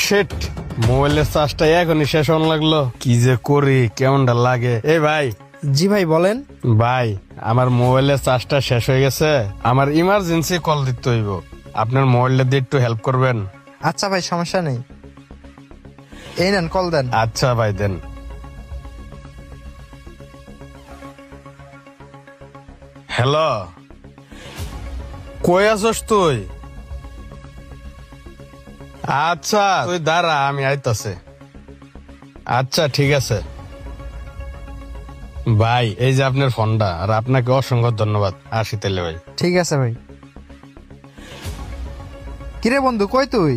Sheet, মোবাইলের চার্জটা এখনই শেষ হন লাগলো। কি যে করি, কেমনটা লাগে। এই ভাই। জি ভাই বলেন। ভাই, আমার মোবাইলের চার্জটা শেষ হয়ে গেছে, আমার ইমার্জেন্সি কল দিতে হইব, আপনার মোবাইলটা দিয়ে একটু হেল্প করবেন? আচ্ছা ভাই, সমস্যা নেই, এই নেন কল দেন। আচ্ছা ভাই, দেন। হ্যালো, কই আছস তুই? আচ্ছা তুই দাঁড়া, আমি আইতাছে। আচ্ছা ঠিক আছে ভাই, এই যে আপনার ফোনটা, আর আপনাকে অসংখ্য ধন্যবাদ। আসি তাহলে ভাই। ঠিক আছে ভাই। কিরে বন্ধু, কই তুই?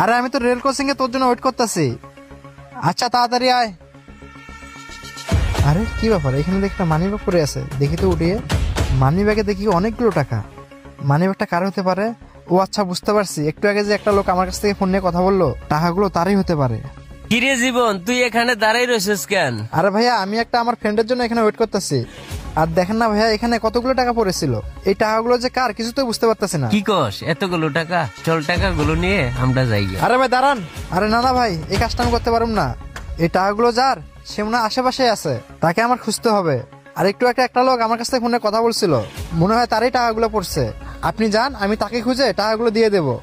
আরে আমি তো রেল ক্রসিং এ তোর জন্য ওয়েট করতেছি। আচ্ছা তাড়াতাড়ি আয়। আরে কি ব্যাপার, এখানে দেখি একটা মানি ব্যাগ পড়ে আছে, দেখি তো উঠিয়ে। মানি ব্যাগে দেখি অনেকগুলো টাকা। মানি ব্যাগটা কার হতে পারে? ও আচ্ছা, বুঝতে পারছি, একটু আগে যে একটা লোক আমার কাছ থেকে ফোন নিয়ে কথা বললো, টাকাগুলো তারই হতে পারে। কিরে জীবন, তুই এখানে দাঁড়াই রয়েছিস কেন? আরে ভাইয়া, আমি একটা আমার ফ্রেন্ডের জন্য এখানে ওয়েট করতেছি। আর দেখেন না ভাইয়া, এখানে কতগুলো টাকা পড়েছিল, এই টাকাগুলো যে কার কিছু তো বুঝতে পারতেছি না। কি কস, এতগুলো টাকা? চল টাকাগুলো নিয়ে আমরা যাই। আরে ভাই দাঁড়ান। আরে না না ভাই, এই কাজটা আমি করতে পারুম না। এই টাকাগুলো যার, সে মনে হয় আশেপাশে আছে, তাকে আমার খুঁজতে হবে। আর একটু একটা লোক আমার কাছ থেকে ফোনে কথা বলছিল, মনে হয় তারই টাকাগুলো পড়ছে। আপনি যান, আমি তাকে খুঁজে টাকাগুলো দিয়ে দেবো।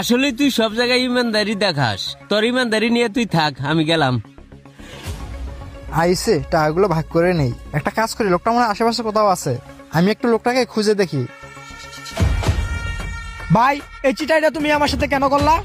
আসলে তুই সব জায়গায় ইমানদারি দেখাস, তোর ইমানদারি নিয়ে তুই থাক, আমি গেলাম। আইসে টাকাগুলো ভাগ করে নেই। একটা কাজ করি, লোকটা মনে হয় আশেপাশে কোথাও আছে, আমি একটু লোকটাকে খুঁজে দেখি। ভাই, এই চিটাইটা তুমি আমার সাথে কেন করলা?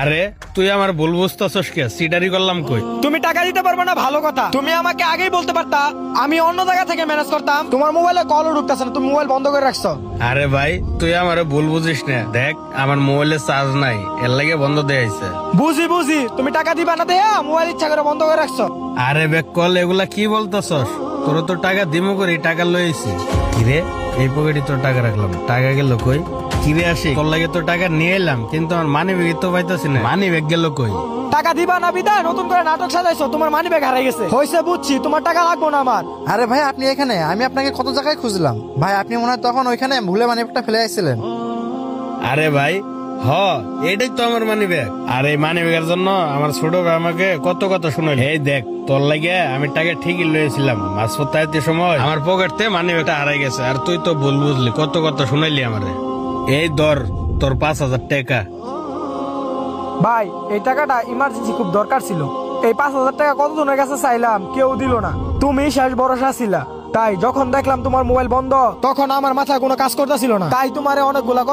আরে তুই আমার ভুল বুঝতেছস কে? সিটারি করলাম কই? তুমি টাকা দিতে পারবে না, ভালো কথা। তুমি আমাকে আগেই বলতে পারতা, আমি অন্য জায়গা থেকে ম্যানেজ করতাম। তোমার মোবাইলে কলও ঢুকতেছে না, তুমি মোবাইল বন্ধ করে রাখছো। আরে ভাই, তুই আমারে ভুল বুঝিস না। দেখ, আমার মোবাইলে চার্জ নাই, এর লাগে বন্ধ দেয়া হইছে। বুঝি, তুমি টাকা দিবা না দেয়া মোবাইল ইচ্ছা করে বন্ধ করে রাখছো। আরে বেক কল, এগুলা কি বলতেছস? তোর তো টাকা দিমু করে টাকা লইছি। কিরে, এই পকেটে তোর টাকা রাখলাম, টাকা গেল কই? কিরে আসি, তোর লাগে তো টাকা নিয়ে এলাম, কিন্তু আমার মানি ব্যাগ তো পাইতাছি না। মানি ব্যাগ গেল কই? টাকা দিবা না বিদায় নতুন করে নাটক সাজাইছো, তোমার মানি ব্যাগ হারিয়ে গেছে। হইছে, বুঝছি, তোমার টাকা লাগবো না আমার। আরে ভাই, আপনি এখানে? আমি আপনাকে কত জায়গায় খুঁজলাম ভাই, আপনি মনে হয় তখন ওইখানে ভুলে মানি ব্যাগটা ফেলে আসছিলেন। আরে ভাই, এটাই তো আমার মানি ব্যাগ। আর এই মানি ব্যাগের জন্য আমার ছোট ভাই আমাকে কত কথা শুনাইল। এই দেখ, তোর লাগে আমি টাকা ঠিকই লয়েছিলাম, মাঝপথে আইতে সময় আমার পকেট থেকে মানি ব্যাগটা হারাই গেছে, আর তুই তো ভুল বুঝলি, কত কথা শুনাইলি আমারে। এই ধর তোর 5,000 টাকা। ভাই, এই টাকাটা ইমার্জেন্সি খুব দরকার ছিল। এই 5,000 টাকা কতজনের কাছে চাইলাম, কেউ দিল না। তুমি শেষ ভরসা ছিলা, তাই যখন দেখলাম তোমার মোবাইল বন্ধ, তখন আমার মাথায় কোনো কাজ করতেছিল না, তাই তোমারে অনেকগুলা